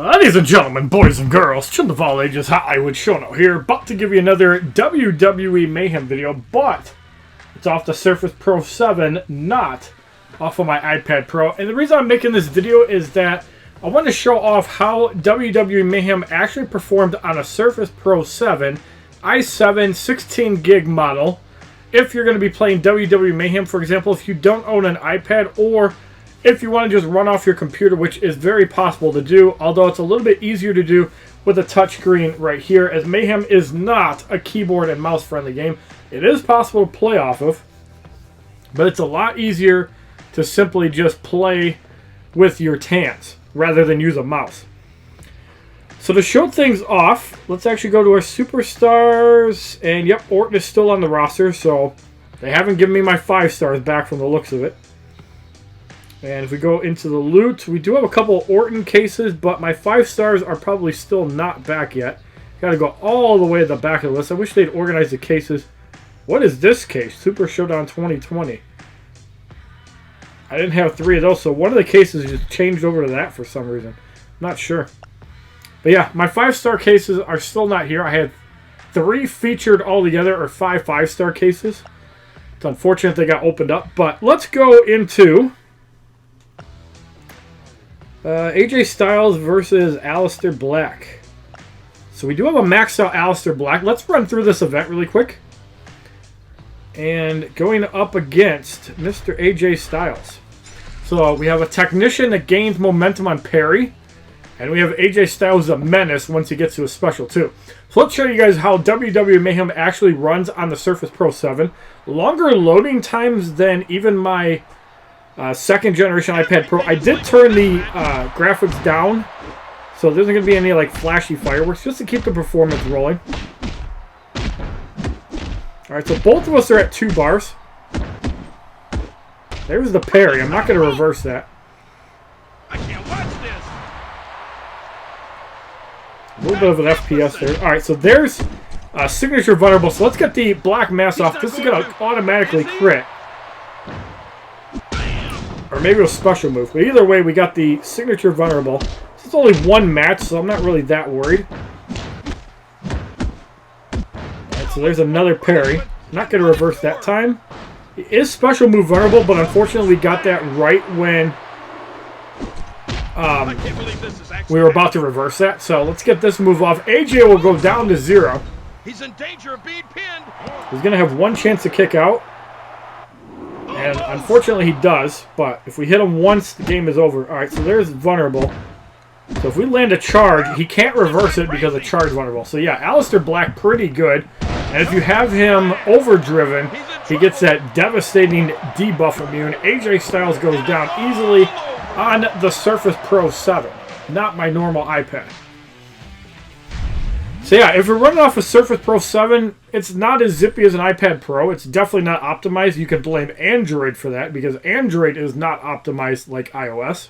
Ladies and gentlemen, boys and girls, children of all ages, HollywoodShono here, about to give you another WWE Mayhem video, but it's off the Surface Pro 7, not off of my iPad Pro. And the reason I'm making this video is that I want to show off how WWE Mayhem actually performed on a Surface Pro 7 i7 16 gig model. If you're going to be playing WWE Mayhem, for example, if you don't own an iPad, or if you want to just run off your computer, which is very possible to do, although it's a little bit easier to do with a touchscreen right here, as Mayhem is not a keyboard and mouse friendly game. It is possible to play off of, but it's a lot easier to simply just play with your hands rather than use a mouse. So to show things off, let's actually go to our superstars, and yep, Orton is still on the roster, so they haven't given me my 5 stars back from the looks of it. And if we go into the loot, we do have a couple Orton cases, but my 5 stars are probably still not back yet. Got to go all the way to the back of the list. I wish they'd organize the cases. What is this case? Super Showdown 2020. I didn't have 3 of those, so one of the cases just changed over to that for some reason. I'm not sure. But yeah, my 5-star cases are still not here. I had 3 featured altogether, or 5 5-star cases. It's unfortunate they got opened up, but let's go into AJ Styles versus Aliester Black. So we do have a maxed out Aliester Black. Let's run through this event really quick. And going up against Mr. AJ Styles. So we have a technician that gains momentum on parry. And we have AJ Styles a menace once he gets to a special too. So let's show you guys how WWE Mayhem actually runs on the Surface Pro 7. Longer loading times than even my second generation iPad Pro. I did turn the graphics down, so there isn't going to be any like flashy fireworks, just to keep the performance rolling. Alright, so both of us are at 2 bars. There's the parry. I'm not going to reverse that. I can't watch this. A little bit of an FPS there. Alright, so there's signature vulnerable. So let's get the black mask off. This is going to automatically crit. Or maybe a special move. But either way, we got the signature vulnerable. It's only 1 match, so I'm not really that worried. Alright, so there's another parry. I'm not going to reverse that time. It is special move vulnerable, but unfortunately we got that right when we were about to reverse that. So let's get this move off. AJ will go down to 0. He's in danger of being pinned. He's going to have 1 chance to kick out. And unfortunately he does, but if we hit him once, the game is over. Alright, so there's vulnerable. So if we land a charge, he can't reverse it because of charge vulnerable. So yeah, Aliester Black pretty good. And if you have him overdriven, he gets that devastating debuff immune. AJ Styles goes down easily on the Surface Pro 7, not my normal iPad. So yeah, if you're running off a Surface Pro 7, it's not as zippy as an iPad Pro. It's definitely not optimized. You can blame Android for that, because Android is not optimized like iOS.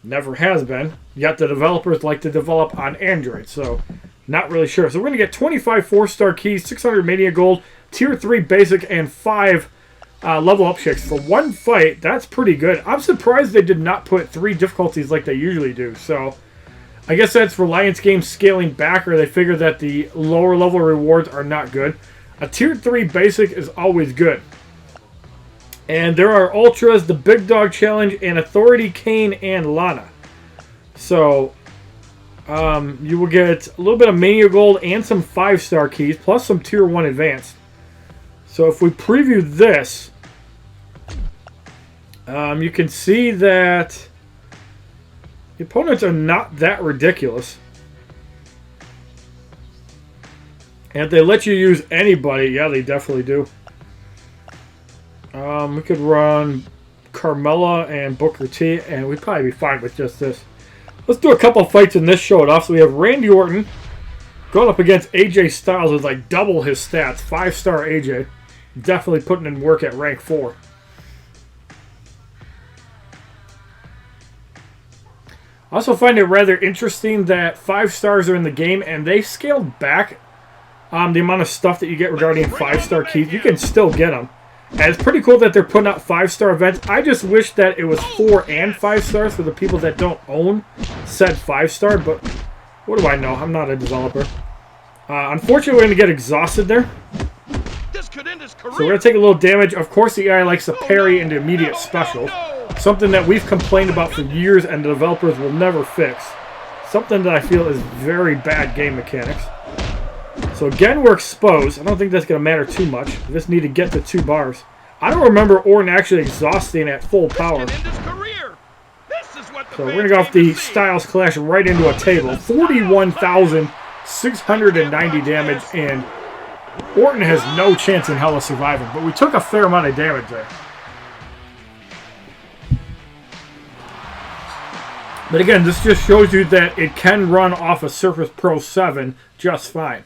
Never has been. Yet the developers like to develop on Android, so not really sure. So we're going to get 25 4-star keys, 600 Mania Gold, Tier 3 Basic, and 5 level up checks. For 1 fight, that's pretty good. I'm surprised they did not put 3 difficulties like they usually do, so I guess that's Reliance Games scaling back, or they figure that the lower level rewards are not good. A Tier 3 Basic is always good. And there are Ultras, the Big Dog Challenge, and Authority, Kane, and Lana. So you will get a little bit of Mania Gold and some 5-star keys, plus some Tier 1 Advanced. So if we preview this, you can see that the opponents are not that ridiculous. And if they let you use anybody, yeah, they definitely do. We could run Carmella and Booker T, and we'd probably be fine with just this. Let's do a couple fights in this show it off. So we have Randy Orton going up against AJ Styles with like double his stats. 5-star AJ. Definitely putting in work at rank 4. I also find it rather interesting that 5 stars are in the game, and they scaled back the amount of stuff that you get regarding 5-star keys. You can still get them. And it's pretty cool that they're putting out 5-star events. I just wish that it was 4 and 5 stars for the people that don't own said 5-star, but What do I know? I'm not a developer. Unfortunately, we're going to get exhausted there. This could end his career. So we're going to take a little damage. Of course, the AI likes to parry into immediate specials. Something that we've complained about for years and the developers will never fix. Something that I feel is very bad game mechanics. So again, we're exposed. I don't think that's going to matter too much. We just need to get to 2 bars. I don't remember Orton actually exhausting at full power. So we're going to go off the Styles Clash right into a table. 41,690 damage, and Orton has no chance in hell of surviving. But we took a fair amount of damage there. But again, this just shows you that it can run off a Surface Pro 7 just fine.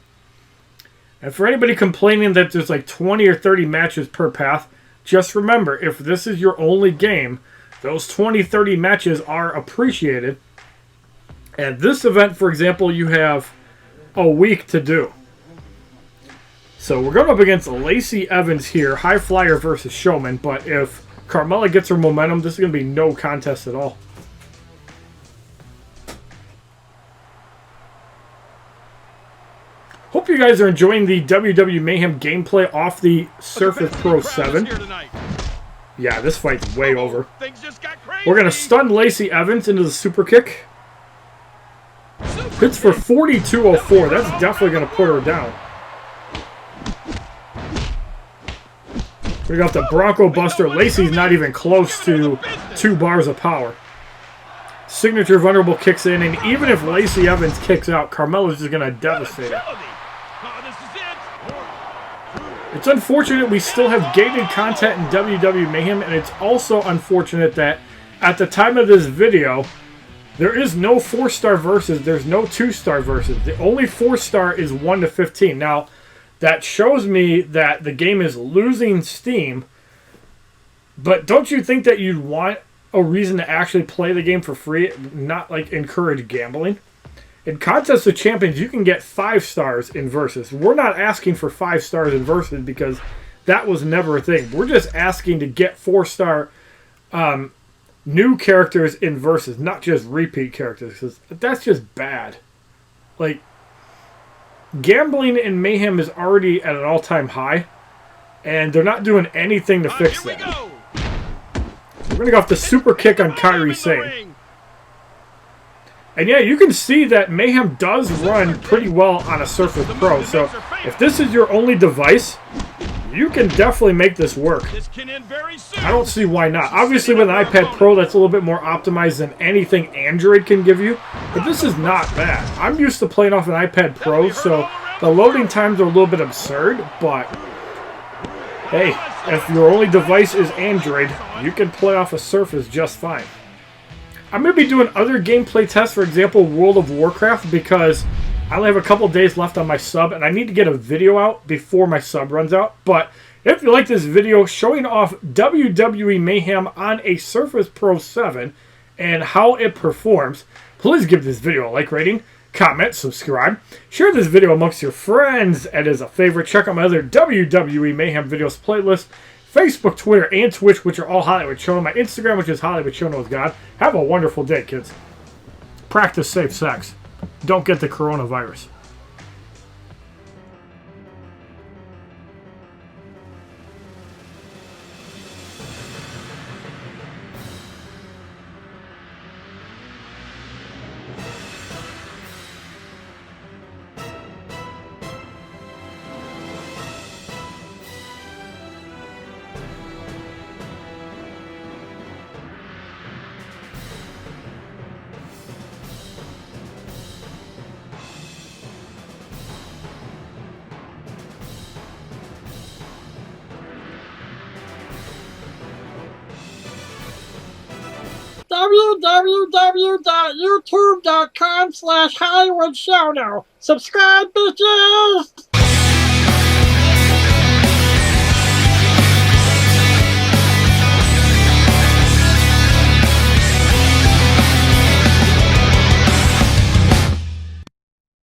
And for anybody complaining that there's like 20 or 30 matches per path, just remember, if this is your only game, those 20, 30 matches are appreciated. And this event, for example, you have a week to do. So we're going up against Lacey Evans here, High Flyer versus Showman. But if Carmella gets her momentum, this is going to be no contest at all. Hope you guys are enjoying the WWE Mayhem gameplay off the Surface Pro 7. Yeah, this fight's way over. We're going to stun Lacey Evans into the super kick. Hits for 42.04. That's definitely going to put her down. We got the Bronco Buster. Lacey's not even close to 2 bars of power. Signature vulnerable kicks in, and even if Lacey Evans kicks out, Carmella's just going to devastate her. It's unfortunate we still have gated content in WWE Mayhem, and it's also unfortunate that at the time of this video, there is no 4-star versus, there's no 2-star versus. The only 4-star is 1 to 15. Now, that shows me that the game is losing steam, but don't you think that you'd want a reason to actually play the game for free, not like encourage gambling? In Contest of Champions, you can get 5 stars in Versus. We're not asking for 5 stars in Versus because that was never a thing. We're just asking to get 4-star new characters in Versus, not just repeat characters, because that's just bad. Like, gambling in Mayhem is already at an all-time high, and they're not doing anything to fix that. We're going to go off the super kick on Kairi Sane. And yeah, you can see that Mayhem does run pretty well on a Surface Pro. So if this is your only device, you can definitely make this work. I don't see why not. Obviously with an iPad Pro, that's a little bit more optimized than anything Android can give you. But this is not bad. I'm used to playing off an iPad Pro, so the loading times are a little bit absurd. But hey, if your only device is Android, you can play off a Surface just fine. I'm going to be doing other gameplay tests, for example, World of Warcraft, because I only have a couple days left on my sub, and I need to get a video out before my sub runs out. But if you like this video showing off WWE Mayhem on a Surface Pro 7 and how it performs, please give this video a like rating, comment, subscribe, share this video amongst your friends, and as a favorite, check out my other WWE Mayhem videos playlist, Facebook, Twitter, and Twitch, which are all HollywoodShono. My Instagram, which is HollywoodShono with God. Have a wonderful day, kids. Practice safe sex. Don't get the coronavirus. www.youtube.com/HollywoodShono. Subscribe, bitches!